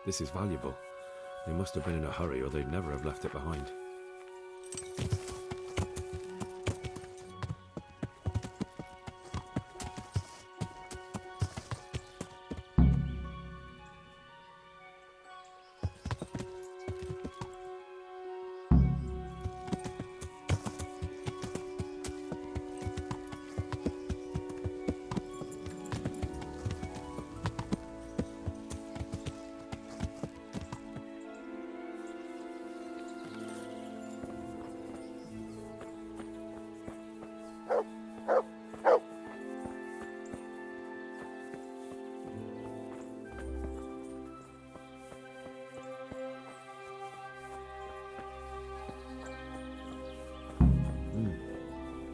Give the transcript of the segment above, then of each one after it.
This is valuable. They must have been in a hurry or they'd never have left it behind.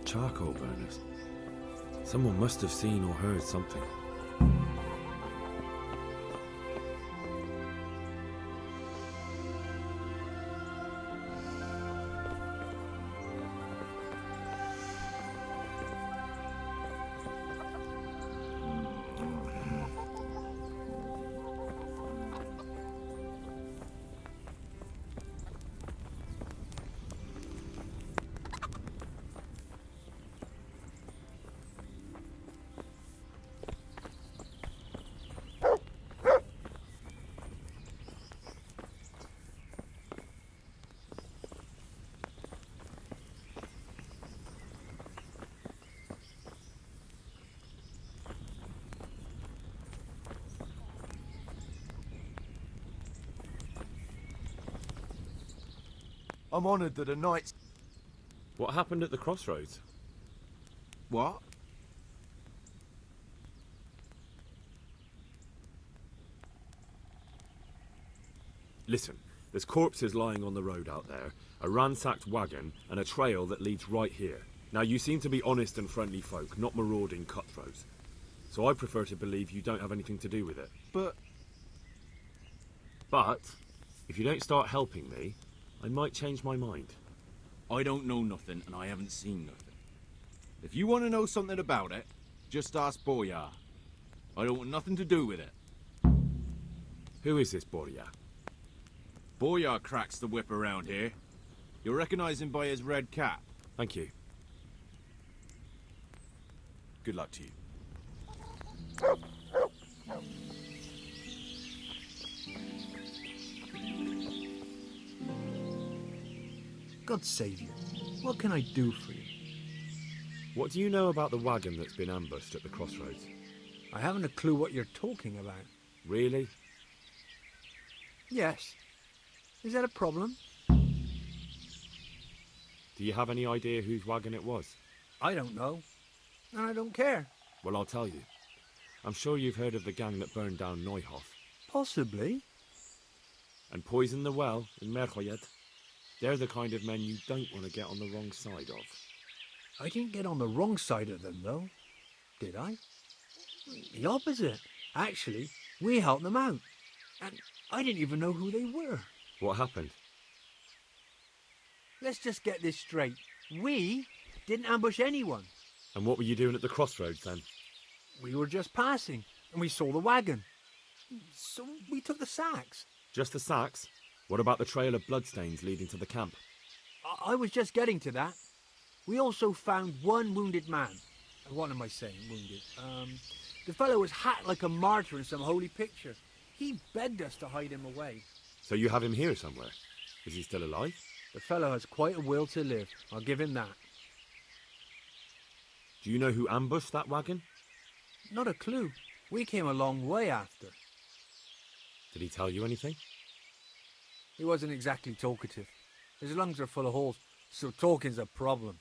Charcoal burners. Someone must have seen or heard something. I'm honoured that a knight's... What happened at the crossroads? What? Listen, there's corpses lying on the road out there, a ransacked wagon, and a trail that leads right here. Now, you seem to be honest and friendly folk, not marauding cutthroats. So I prefer to believe you don't have anything to do with it. But, if you don't start helping me, I might change my mind. I don't know nothing, and I haven't seen nothing. If you want to know something about it, just ask Boyar. I don't want nothing to do with it. Who is this Boria? Boyar cracks the whip around here. You'll recognize him by his red cap. Thank you. Good luck to you. God save you. What can I do for you? What do you know about the wagon that's been ambushed at the crossroads? I haven't a clue what you're talking about. Really? Yes. Is that a problem? Do you have any idea whose wagon it was? I don't know. And I don't care. Well, I'll tell you. I'm sure you've heard of the gang that burned down Neuhof Possibly. and poisoned the well in Merchoyed. They're the kind of men you don't want to get on the wrong side of. I didn't get on the wrong side of them, though. Did I? The opposite. Actually, we helped them out. And I didn't even know who they were. What happened? Let's just get this straight. We didn't ambush anyone. And what were you doing at the crossroads then? We were just passing, and we saw the wagon. So we took the sacks. Just the sacks? What about the trail of bloodstains leading to the camp? I was just getting to that. We also found one wounded man. What am I saying, wounded? The fellow was hacked like a martyr in some holy picture. He begged us to hide him away. So you have him here somewhere? Is he still alive? The fellow has quite a will to live. I'll give him that. Do you know who ambushed that wagon? Not a clue. We came a long way after. Did he tell you anything? He wasn't exactly talkative. His lungs are full of holes, so talking's a problem.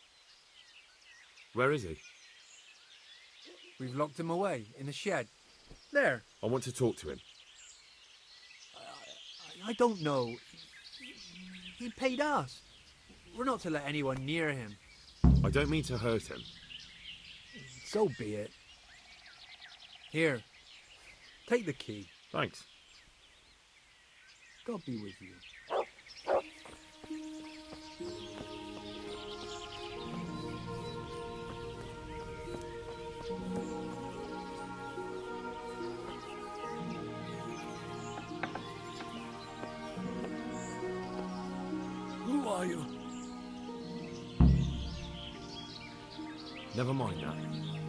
Where is he? We've locked him away in the shed. There. I want to talk to him. I don't know. He paid us. We're not to let anyone near him. I don't mean to hurt him. So be it. Here. Take the key. Thanks. God be with you. Never mind that.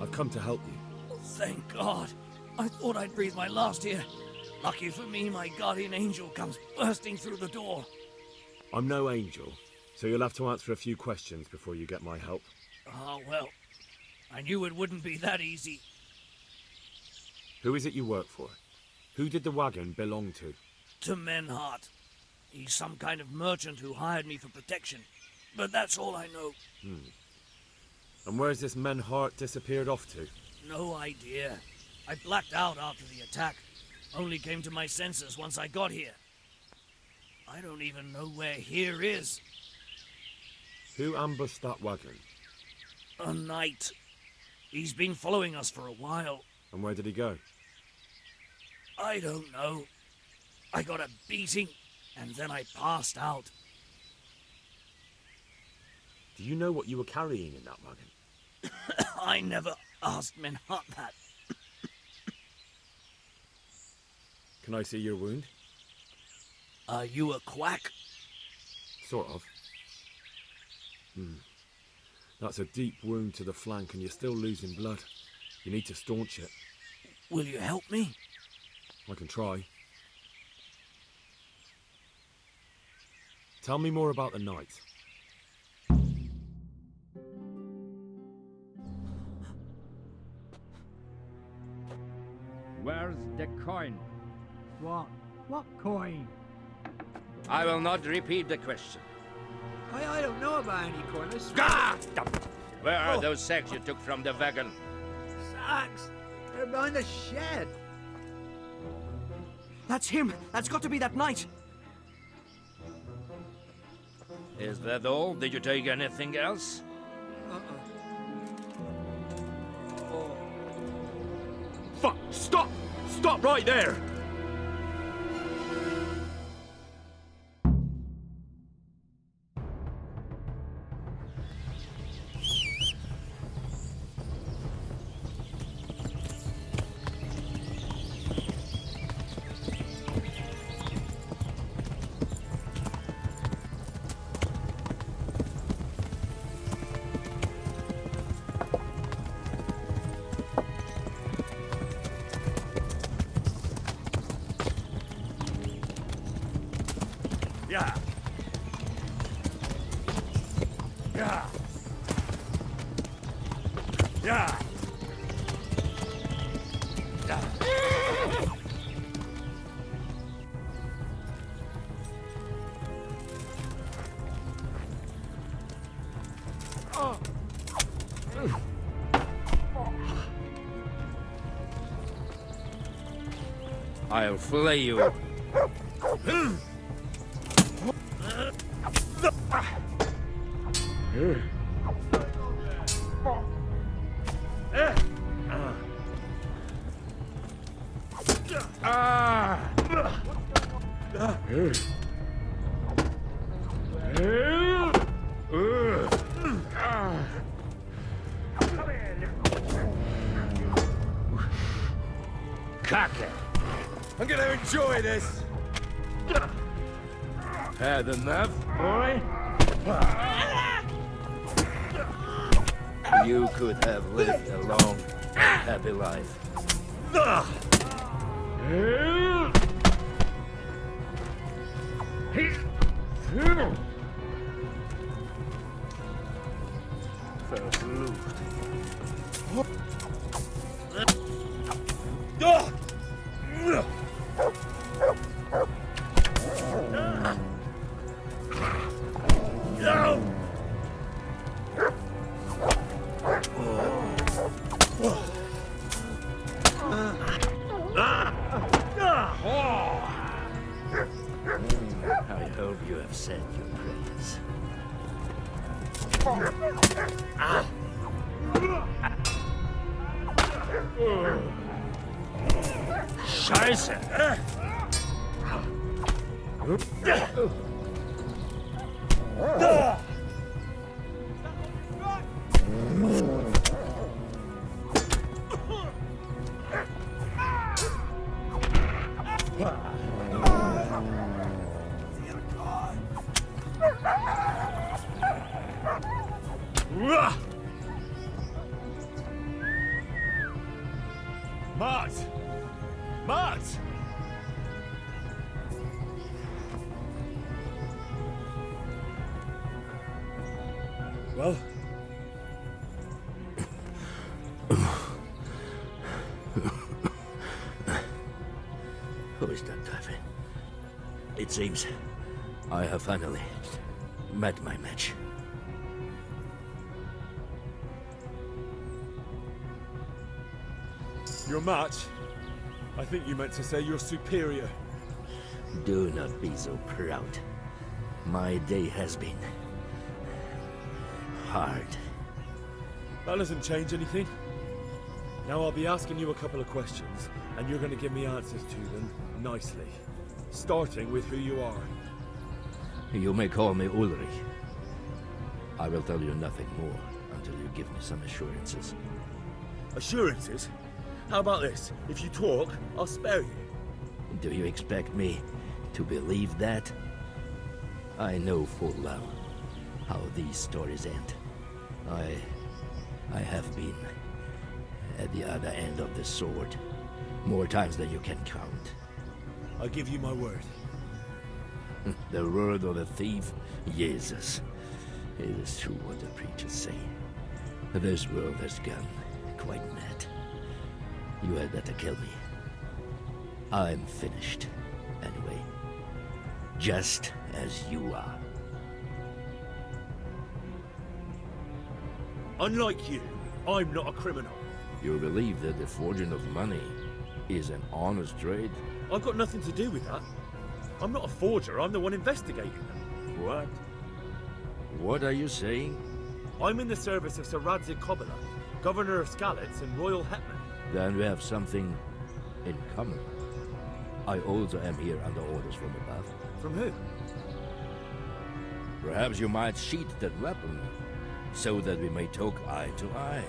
I've come to help you. Thank God. I thought I'd breathe my last here. Lucky for me, my guardian angel comes bursting through the door. I'm no angel, so you'll have to answer a few questions before you get my help. Ah, well, I knew it wouldn't be that easy. Who is it you work for? Who did the wagon belong to? To Menhart. He's some kind of merchant who hired me for protection. But that's all I know. And where's this Menhart disappeared off to? No idea. I blacked out after the attack. Only came to my senses once I got here. I don't even know where here is. Who ambushed that wagon? A knight. He's been following us for a while. And where did he go? I don't know. I got a beating, and then I passed out. Do you know what you were carrying in that wagon? I never asked Menhart that. Can I see your wound? Are you a quack? Sort of. That's a deep wound to the flank and you're still losing blood. You need to staunch it. Will you help me? I can try. Tell me more about the knight. Where's the coin? What? What coin? I will not repeat the question. I don't know about any coin. I swear. Ah! Where are those sacks you took from the wagon? Sacks. They're behind the shed. That's him. That's got to be that knight. Is that all? Did you take anything else? Fuck! Stop! Stop right there! Yeah. Yeah. Yeah. I'll flay you. Cock it. I'm gonna enjoy this! Had enough, boy? You could have lived a long, happy life. I hope you have said your prayers. Scheiße! Matt! Matt! Well? Who is that, David? It seems I have finally met my match. Your match? I think you meant to say your superior. Do not be so proud. My day has been hard. That doesn't change anything. Now I'll be asking you a couple of questions, and you're going to give me answers to them nicely. Starting with who you are. You may call me Ulrich. I will tell you nothing more until you give me some assurances. Assurances? How about this? If you talk, I'll spare you. Do you expect me to believe that? I know full well how these stories end. I have been at the other end of the sword more times than you can count. I give you my word. The word of a thief? Jesus. It is true what the preachers say. This world has gone quite mad. You had better kill me. I'm finished, anyway. Just as you are. Unlike you, I'm not a criminal. You believe that the forging of money is an honest trade? I've got nothing to do with that. I'm not a forger, I'm the one investigating them. What? What are you saying? I'm in the service of Sir Radzig Kobyla, Governor of Skalitz and Royal Hetman. Then we have something in common. I also am here under orders from above. From who? Perhaps you might sheath that weapon, so that we may talk eye to eye.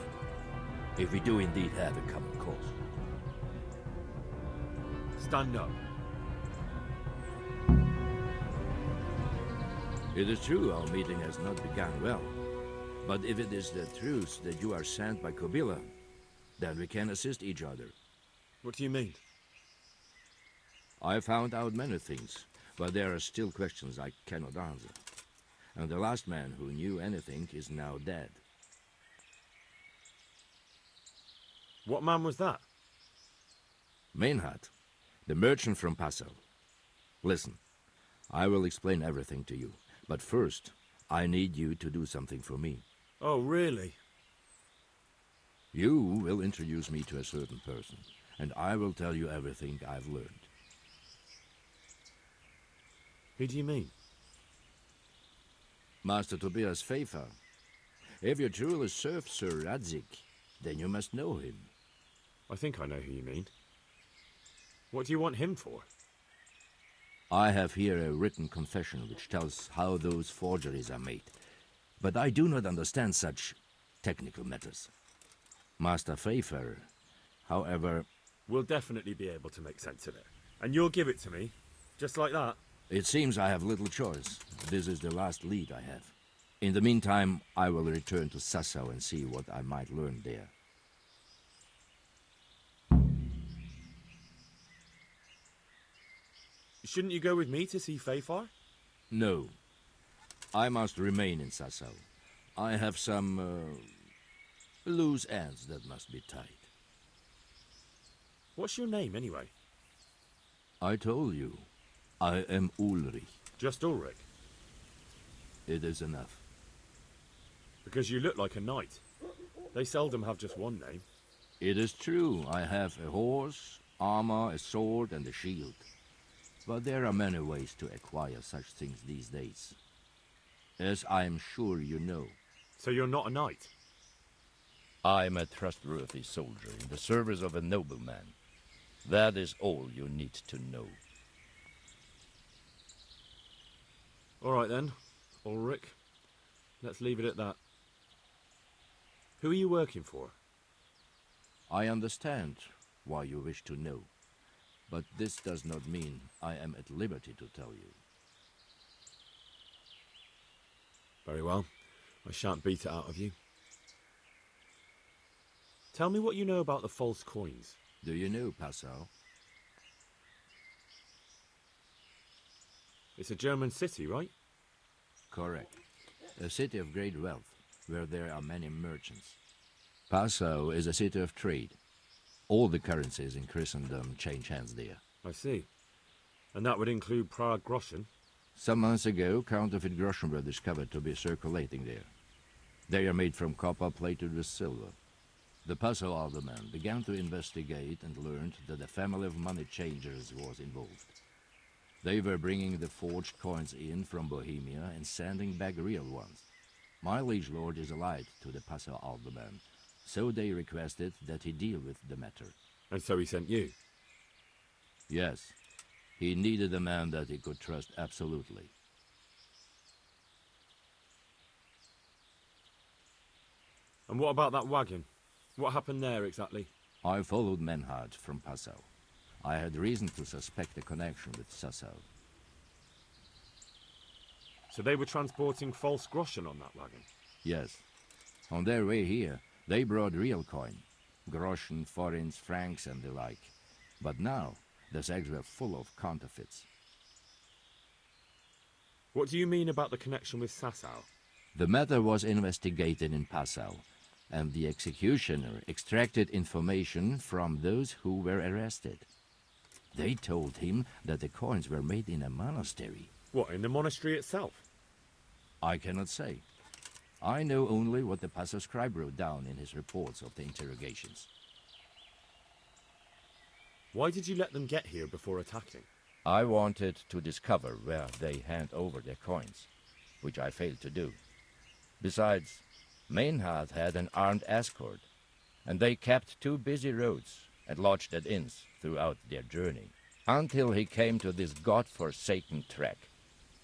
If we do indeed have a common cause. Stand up. It is true our meeting has not begun well. But if it is the truth that you are sent by Kobyla, then we can assist each other. What do you mean? I found out many things, but there are still questions I cannot answer. And the last man who knew anything is now dead. What man was that? Meinhard, the merchant from Passau. Listen, I will explain everything to you, but first, I need you to do something for me. Oh, really? You will introduce me to a certain person, and I will tell you everything I've learned. Who do you mean? Master Tobias Pfeiffer. If you truly serve Sir Radzig, then you must know him. I think I know who you mean. What do you want him for? I have here a written confession which tells how those forgeries are made, but I do not understand such technical matters. Master Pfeiffer, however... We'll definitely be able to make sense of it. And you'll give it to me, just like that? It seems I have little choice. This is the last lead I have. In the meantime, I will return to Sassau and see what I might learn there. Shouldn't you go with me to see Pfeiffer? No. I must remain in Sassau. I have some loose ends that must be tied. What's your name, anyway? I told you. I am Ulrich. Just Ulrich? It is enough. Because you look like a knight. They seldom have just one name. It is true. I have a horse, armor, a sword, and a shield. But there are many ways to acquire such things these days. As I am sure you know. So you're not a knight? I'm a trustworthy soldier in the service of a nobleman. That is all you need to know. All right then, Ulrich. Let's leave it at that. Who are you working for? I understand why you wish to know. But this does not mean I am at liberty to tell you. Very well. I shan't beat it out of you. Tell me what you know about the false coins. Do you know Passau? It's a German city, right? Correct. A city of great wealth, where there are many merchants. Passau is a city of trade. All the currencies in Christendom change hands there. I see. And that would include Prague groschen? Some months ago, counterfeit groschen were discovered to be circulating there. They are made from copper plated with silver. The Passau alderman began to investigate and learned that a family of money changers was involved. They were bringing the forged coins in from Bohemia and sending back real ones. My liege lord is allied to the Passau alderman, so they requested that he deal with the matter. And so he sent you? Yes. He needed a man that he could trust absolutely. And what about that wagon? What happened there exactly? I followed Menhard from Passau. I had reason to suspect a connection with Sassau. So they were transporting false groschen on that wagon? Yes. On their way here, they brought real coin. Groschen, forints, francs and the like. But now, the sacks were full of counterfeits. What do you mean about the connection with Sassau? The matter was investigated in Passau, and the executioner extracted information from those who were arrested. They told him that the coins were made in a monastery. What, in the monastery itself? I cannot say. I know only what the Passau scribe wrote down in his reports of the interrogations. Why did you let them get here before attacking? I wanted to discover where they hand over their coins, which I failed to do. Besides, Maynard had an armed escort, and they kept two busy roads and lodged at inns throughout their journey, until he came to this god-forsaken track.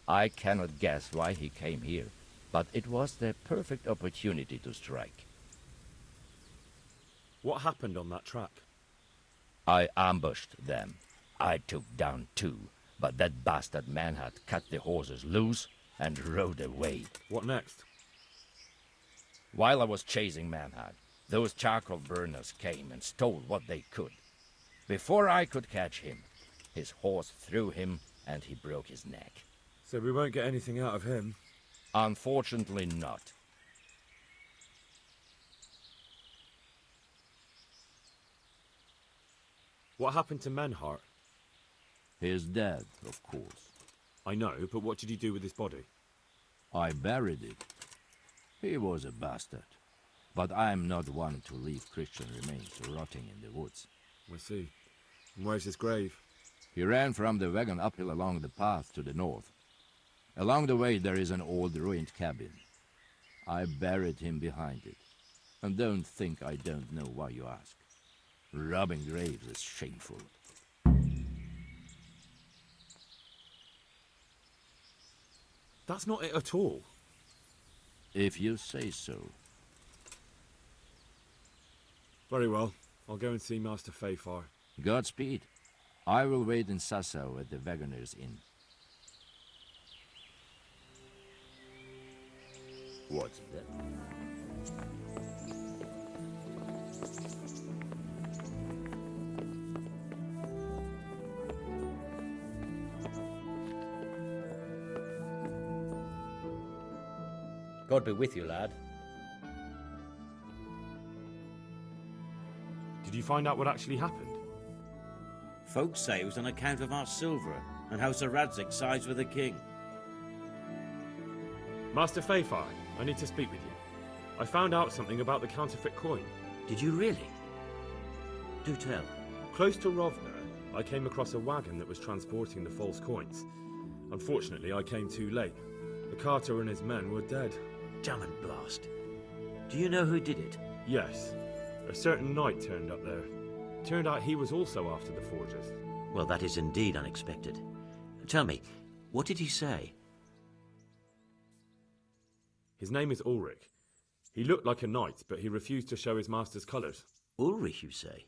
I cannot guess why he came here, but it was the perfect opportunity to strike. What happened on that track? I ambushed them. I took down two, but that bastard Manhart cut the horses loose and rode away. What next? While I was chasing Manhart, those charcoal burners came and stole what they could. Before I could catch him, his horse threw him and he broke his neck. So we won't get anything out of him? Unfortunately not. What happened to Menhart? He is dead, of course. I know, but what did you do with his body? I buried it. He was a bastard. But I am not one to leave Christian remains rotting in the woods. I see. And where's his grave? He ran from the wagon uphill along the path to the north. Along the way there is an old ruined cabin. I buried him behind it. And don't think I don't know why you ask. Robbing graves is shameful. That's not it at all. If you say so. Very well. I'll go and see Master Fayfar. Godspeed. I will wait in Sassau at the Wagoner's Inn. What's that? God be with you, lad. Did you find out what actually happened? Folks say it was on account of our silver and how Sir Radzig sides with the king. Master Fayfar, I need to speak with you. I found out something about the counterfeit coin. Did you really? Do tell. Close to Rovna, I came across a wagon that was transporting the false coins. Unfortunately, I came too late. The carter and his men were dead. Damn and blast. Do you know who did it? Yes. A certain knight turned up there. Turned out he was also after the forgers. Well, that is indeed unexpected. Tell me, what did he say? His name is Ulrich. He looked like a knight, but he refused to show his master's colours. Ulrich, you say?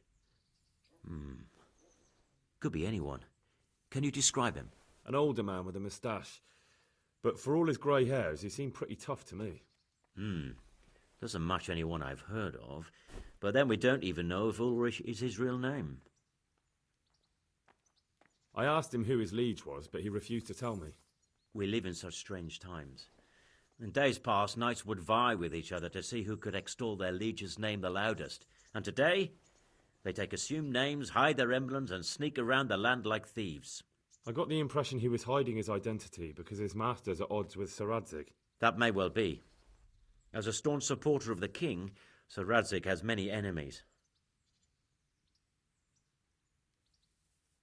Could be anyone. Can you describe him? An older man with a moustache. But for all his grey hairs, he seemed pretty tough to me. Doesn't match anyone I've heard of. But then we don't even know if Ulrich is his real name. I asked him who his liege was, but he refused to tell me. We live in such strange times. In days past, knights would vie with each other to see who could extol their liege's name the loudest. And today, they take assumed names, hide their emblems, and sneak around the land like thieves. I got the impression he was hiding his identity because his master's at odds with Sir Radzig. That may well be. As a staunch supporter of the king, Sir Radzig has many enemies.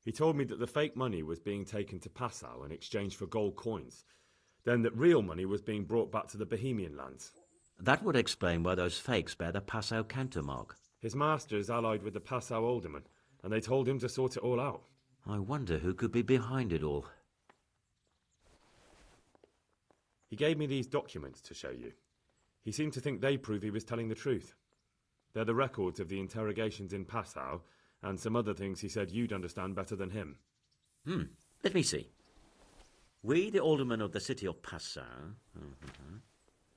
He told me that the fake money was being taken to Passau in exchange for gold coins, then that real money was being brought back to the Bohemian lands. That would explain why those fakes bear the Passau countermark. His master is allied with the Passau alderman, and they told him to sort it all out. I wonder who could be behind it all. He gave me these documents to show you. He seemed to think they prove he was telling the truth. They're the records of the interrogations in Passau, and some other things he said you'd understand better than him. Let me see. We, the aldermen of the city of Passau,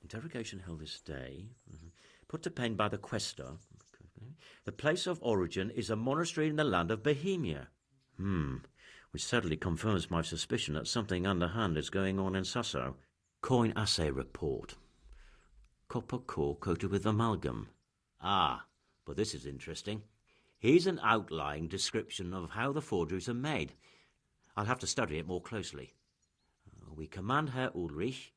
interrogation held this day, put to pen by the quaestor. The place of origin is a monastery in the land of Bohemia. Which sadly confirms my suspicion that something underhand is going on in Sasso. Coin assay report. Copper core coated with amalgam. Ah, but this is interesting. Here's an outlying description of how the forgeries are made. I'll have to study it more closely. We command Herr Ulrich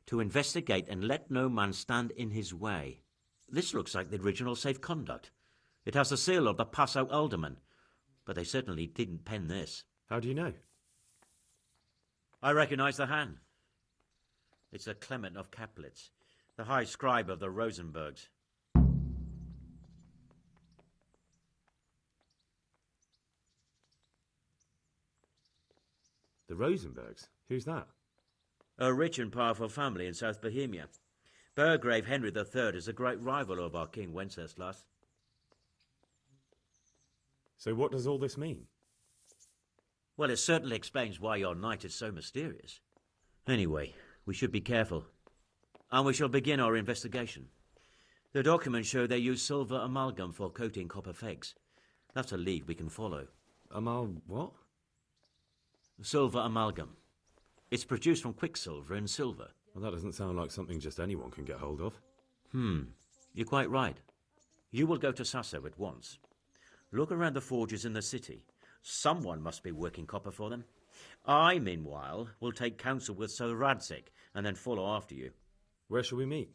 to investigate and let no man stand in his way. This looks like the original safe conduct. It has the seal of the Passau alderman, but they certainly didn't pen this. How do you know? I recognize the hand. It's a Clement of Kaplitz, the high scribe of the Rosenbergs. The Rosenbergs? Who's that? A rich and powerful family in South Bohemia. Burgrave Henry III is a great rival of our King Wenceslas. So what does all this mean? Well, it certainly explains why your knight is so mysterious. Anyway, we should be careful. And we shall begin our investigation. The documents show they use silver amalgam for coating copper fakes. That's a lead we can follow. What? Silver amalgam. It's produced from quicksilver and silver. Well, that doesn't sound like something just anyone can get hold of. You're quite right. You will go to Sasso at once. Look around the forges in the city. Someone must be working copper for them. I, meanwhile, will take counsel with Sir Radzig and then follow after you. Where shall we meet?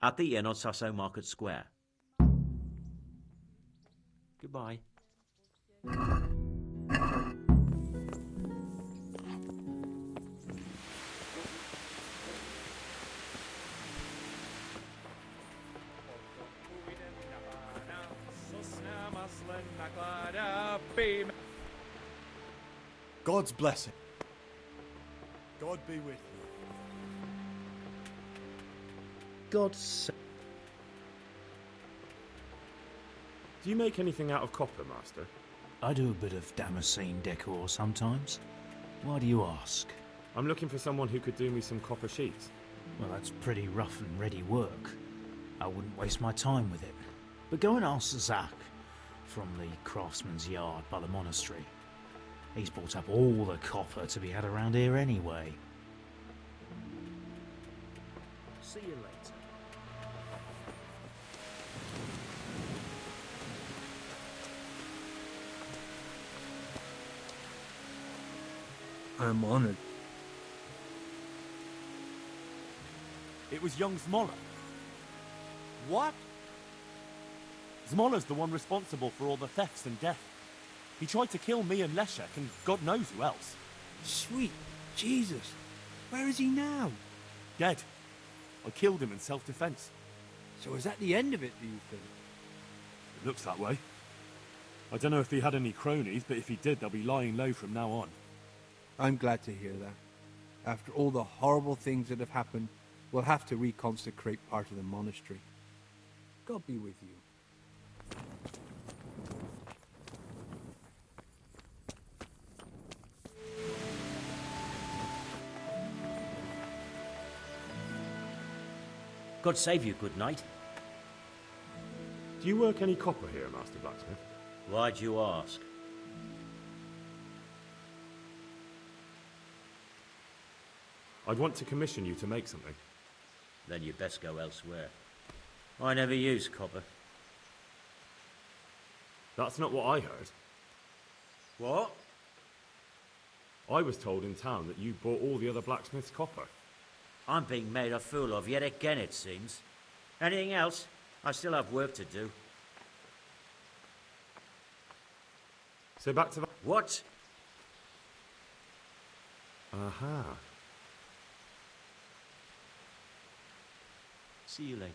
At the inn on Sasso Market Square. Goodbye. God's blessing. God be with you. God save. Do you make anything out of copper, Master? I do a bit of Damascene decor sometimes. Why do you ask? I'm looking for someone who could do me some copper sheets. Well, that's pretty rough and ready work. I wouldn't waste my time with it. But go and ask Zach from the craftsman's yard by the monastery. He's bought up all the copper to be had around here anyway. See you later. I'm honored. It was young Zmola. What? Zmola's the one responsible for all the thefts and death. He tried to kill me and Leszek and God knows who else. Sweet Jesus. Where is he now? Dead. I killed him in self-defense. So is that the end of it, do you think? It looks that way. I don't know if he had any cronies, but if he did, they'll be lying low from now on. I'm glad to hear that. After all the horrible things that have happened, we'll have to reconsecrate part of the monastery. God be with you. God save you, good knight. Do you work any copper here, Master Blacksmith? Why'd you ask? I'd want to commission you to make something. Then you'd best go elsewhere. I never use copper. That's not what I heard. What? I was told in town that you bought all the other blacksmiths' copper. I'm being made a fool of yet again, it seems. Anything else? I still have work to do. So back to that. What? Aha. See you later.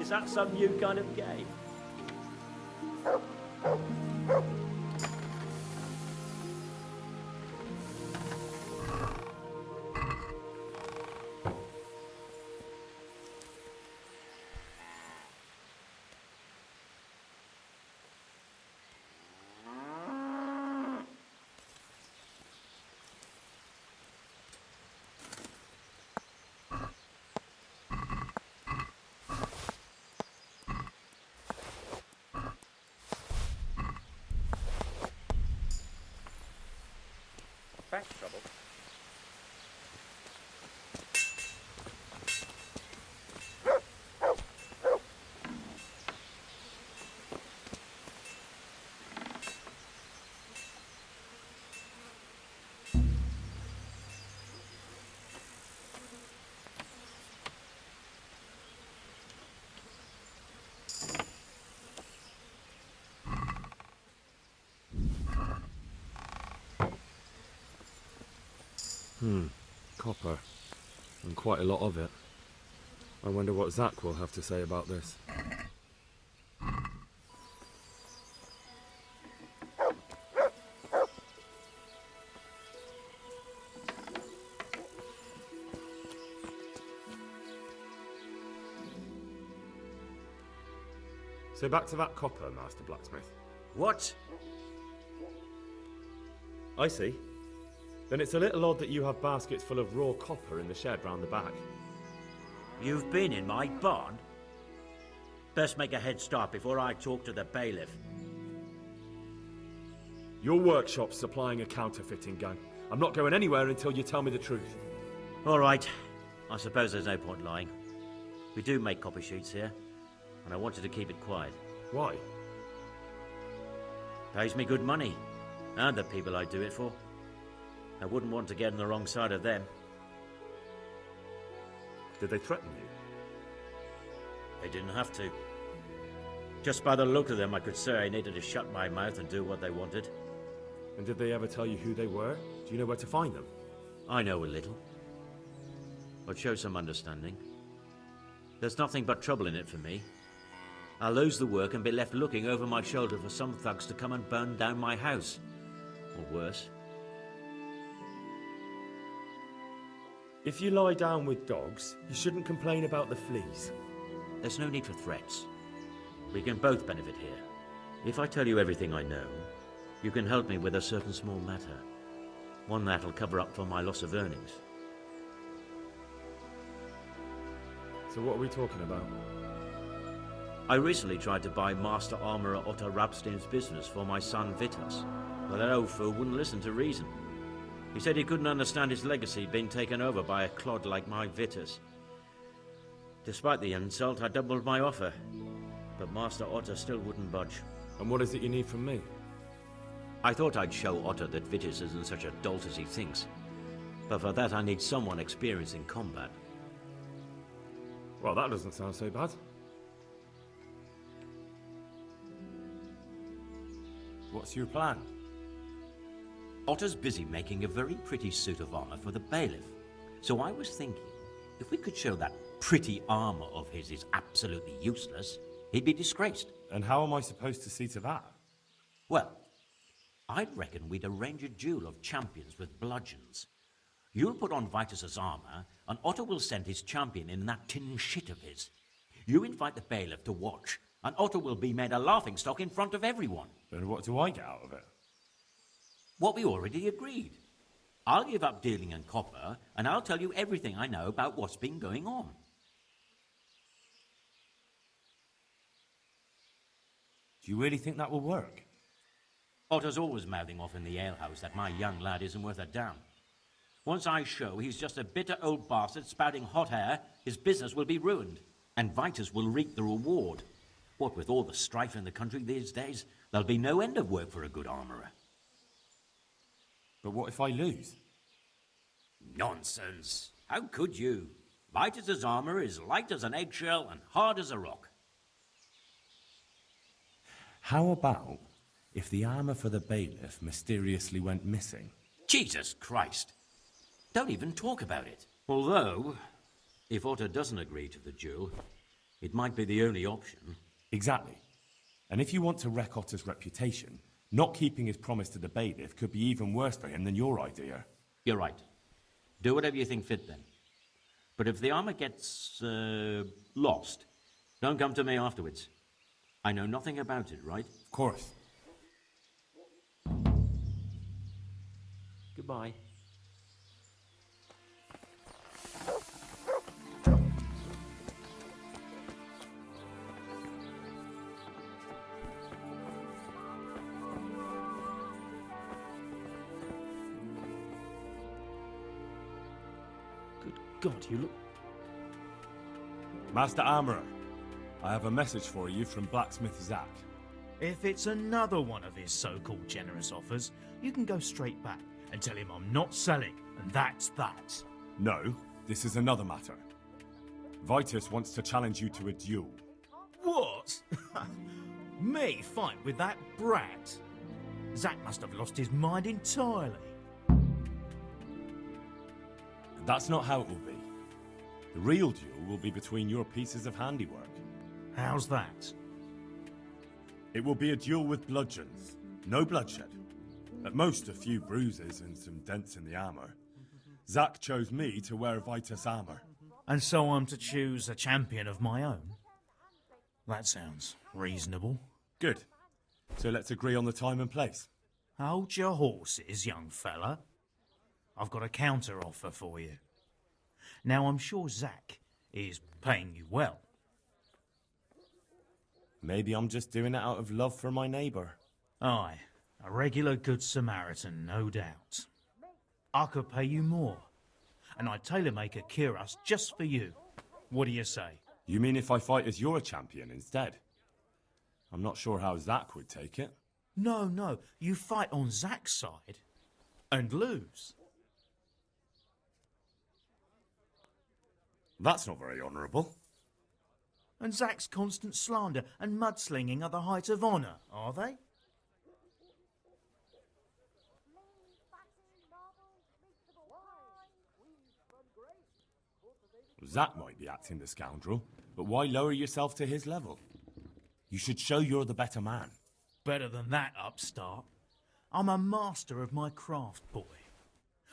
Is that some new kind of game? Thanks, Trouble. Copper. And quite a lot of it. I wonder what Zach will have to say about this. So back to that copper, Master Blacksmith. What? I see. Then it's a little odd that you have baskets full of raw copper in the shed round the back. You've been in my barn? Best make a head start before I talk to the bailiff. Your workshop's supplying a counterfeiting gang. I'm not going anywhere until you tell me the truth. All right. I suppose there's no point lying. We do make copy sheets here, and I wanted to keep it quiet. Why? Pays me good money, and the people I do it for. I wouldn't want to get on the wrong side of them. Did they threaten you? They didn't have to. Just by the look of them, I could say I needed to shut my mouth and do what they wanted. And did they ever tell you who they were? Do you know where to find them? I know a little. But show some understanding. There's nothing but trouble in it for me. I'll lose the work and be left looking over my shoulder for some thugs to come and burn down my house. Or worse. If you lie down with dogs, you shouldn't complain about the fleas. There's no need for threats. We can both benefit here. If I tell you everything I know, you can help me with a certain small matter. One that'll cover up for my loss of earnings. So what are we talking about? I recently tried to buy Master Armourer Otto Rabstein's business for my son Vitas, but that old fool wouldn't listen to reason. He said he couldn't understand his legacy being taken over by a clod like my Vitas. Despite the insult, I doubled my offer, but Master Otto still wouldn't budge. And what is it you need from me? I thought I'd show Otto that Vitas isn't such a dolt as he thinks, but for that I need someone experienced in combat. Well, that doesn't sound so bad. What's your plan? Otto's busy making a very pretty suit of armor for the bailiff. So I was thinking, if we could show that pretty armor of his is absolutely useless, he'd be disgraced. And how am I supposed to see to that? Well, I'd reckon we'd arrange a duel of champions with bludgeons. You'll put on Vitus's armor, and Otto will send his champion in that tin shit of his. You invite the bailiff to watch, and Otto will be made a laughingstock in front of everyone. Then what do I get out of it? What we already agreed. I'll give up dealing in copper, and I'll tell you everything I know about what's been going on. Do you really think that will work? Otto's always mouthing off in the alehouse that my young lad isn't worth a damn. Once I show he's just a bitter old bastard spouting hot air, his business will be ruined, and Vitus will reap the reward. What with all the strife in the country these days, there'll be no end of work for a good armourer. But what if I lose? Nonsense. How could you? Vitus's armour is light as an eggshell and hard as a rock. How about if the armour for the bailiff mysteriously went missing? Jesus Christ. Don't even talk about it. Although, if Otto doesn't agree to the duel, it might be the only option. Exactly. And if you want to wreck Otto's reputation, not keeping his promise to the bailiff could be even worse for him than your idea. You're right. Do whatever you think fit then. But if the armour gets, lost, don't come to me afterwards. I know nothing about it, right? Of course. Goodbye. God, you look... Master Armourer, I have a message for you from Blacksmith Zack. If it's another one of his so-called generous offers, you can go straight back and tell him I'm not selling, and that's that. No, this is another matter. Vitus wants to challenge you to a duel. What? Me fight with that brat? Zack must have lost his mind entirely. That's not how it will be. The real duel will be between your pieces of handiwork. How's that? It will be a duel with bludgeons. No bloodshed. At most, a few bruises and some dents in the armour. Zack chose me to wear Vitus armour. And so I'm to choose a champion of my own? That sounds reasonable. Good. So let's agree on the time and place. Hold your horses, young fella. I've got a counter offer for you. Now, I'm sure Zack is paying you well. Maybe I'm just doing it out of love for my neighbour. Aye, a regular good Samaritan, no doubt. I could pay you more, and I'd tailor-make a cuirass just for you. What do you say? You mean if I fight as your champion instead? I'm not sure how Zack would take it. No, you fight on Zack's side and lose. That's not very honourable. And Zack's constant slander and mudslinging are the height of honour, are they? Zack might be acting the scoundrel, but why lower yourself to his level? You should show you're the better man. Better than that, upstart. I'm a master of my craft, boy.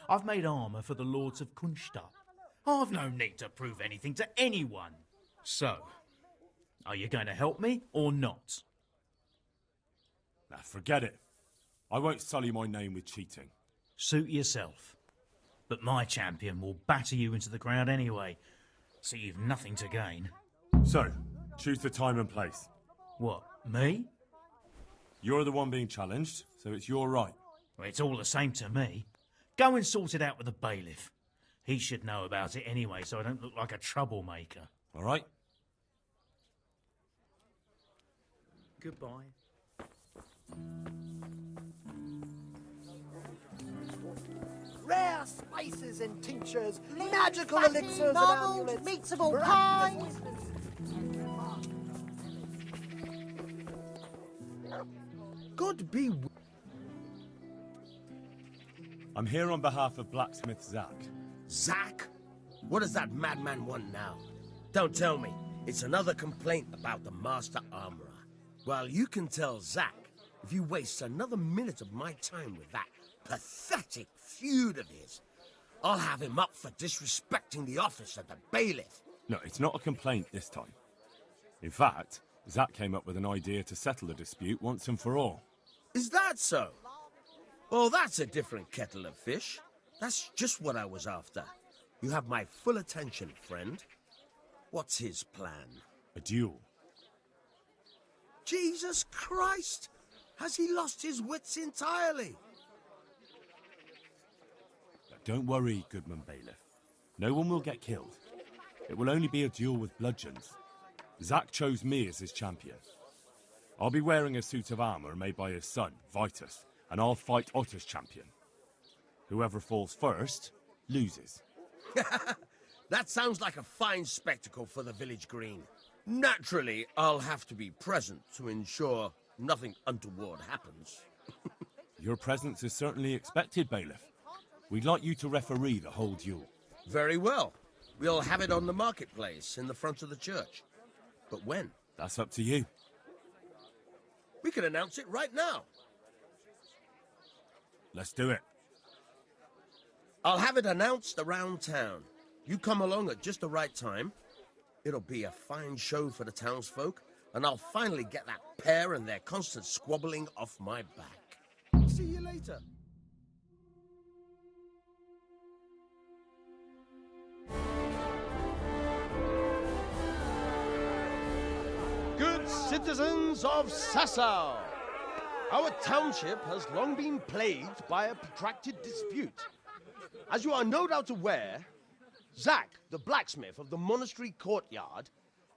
I've made armour for the lords of Kunstadt. I've no need to prove anything to anyone. So, are you going to help me or not? Nah, forget it. I won't sully my name with cheating. Suit yourself. But my champion will batter you into the ground anyway, so you've nothing to gain. So, choose the time and place. What, me? You're the one being challenged, so it's your right. Well, it's all the same to me. Go and sort it out with the bailiff. He should know about it anyway, so I don't look like a troublemaker. All right? Goodbye. Rare spices and tinctures, magical elixirs and novels, amulets, meats of all miraculous kinds. God be I'm here on behalf of Blacksmith Zack. Zack? What does that madman want now? Don't tell me. It's another complaint about the Master Armorer. Well, you can tell Zack if you waste another minute of my time with that pathetic feud of his. I'll have him up for disrespecting the office of the bailiff. No, it's not a complaint this time. In fact, Zach came up with an idea to settle the dispute once and for all. Is that so? Oh, that's a different kettle of fish. That's just what I was after. You have my full attention, friend. What's his plan? A duel. Jesus Christ! Has he lost his wits entirely? Don't worry, Goodman Bailiff. No one will get killed. It will only be a duel with bludgeons. Zach chose me as his champion. I'll be wearing a suit of armor made by his son, Vitus, and I'll fight Otter's champion. Whoever falls first, loses. That sounds like a fine spectacle for the village green. Naturally, I'll have to be present to ensure nothing untoward happens. Your presence is certainly expected, Bailiff. We'd like you to referee the whole duel. Very well. We'll have it on the marketplace in the front of the church. But when? That's up to you. We can announce it right now. Let's do it. I'll have it announced around town. You come along at just the right time. It'll be a fine show for the townsfolk, and I'll finally get that pair and their constant squabbling off my back. See you later. Good citizens of Sasau, our township has long been plagued by a protracted dispute. As you are no doubt aware, Zach, the blacksmith of the monastery courtyard,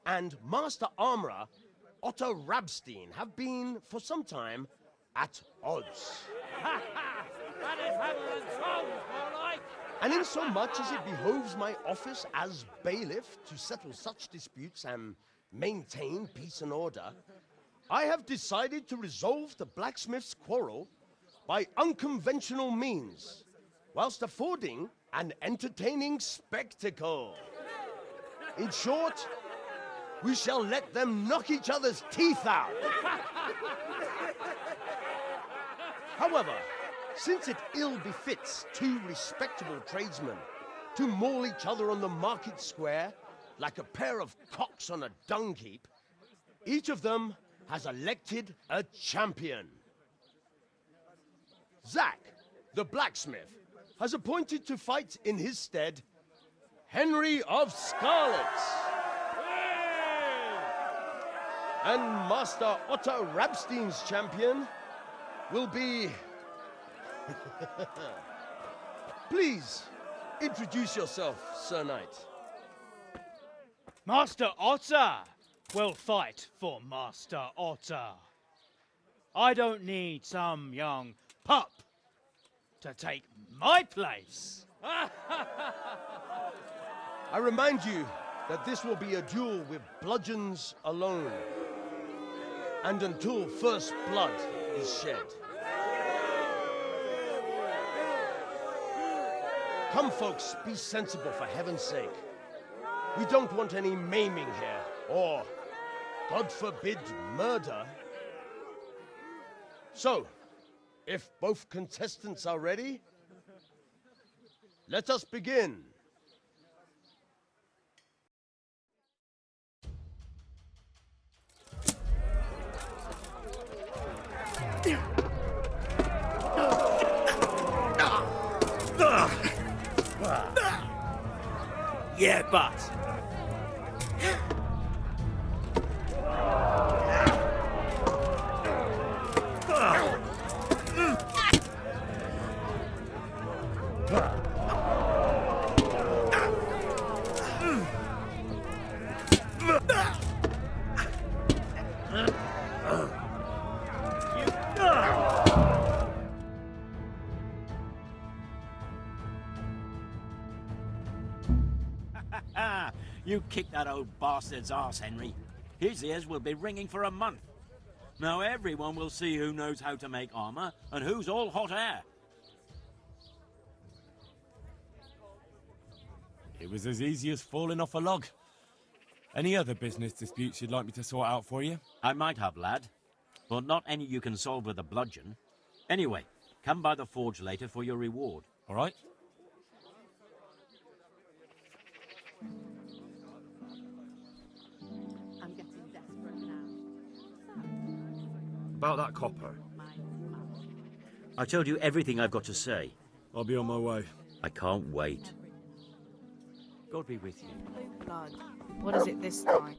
and Master Armourer Otto Rabstein have been, for some time, at odds. That is hammer and tongs, more like. And in so much as it behoves my office as bailiff to settle such disputes and maintain peace and order, I have decided to resolve the blacksmith's quarrel by unconventional means, whilst affording an entertaining spectacle. In short, we shall let them knock each other's teeth out. However, since it ill befits two respectable tradesmen to maul each other on the market square like a pair of cocks on a dung heap, each of them has elected a champion. Zach, the blacksmith, has appointed to fight in his stead Henry of Scarlets. And Master Otto Rabstein's champion will be... Please, introduce yourself, Sir Knight. Master Otter will fight for Master Otter. I don't need some young pup to take my place. I remind you that this will be a duel with bludgeons alone, and until first blood is shed. Come, folks, be sensible for heaven's sake. We don't want any maiming here, or, God forbid, murder. So, if both contestants are ready, let us begin. Yeah, but... You kicked that old bastard's arse, Henry. His ears will be ringing for a month. Now everyone will see who knows how to make armor and who's all hot air. It was as easy as falling off a log. Any other business disputes you'd like me to sort out for you? I might have, lad, but not any you can solve with a bludgeon. Anyway, come by the forge later for your reward. All right? I'm getting About that copper. I told you everything I've got to say. I'll be on my way. I can't wait. God be with you. Blue blood. What is it this time?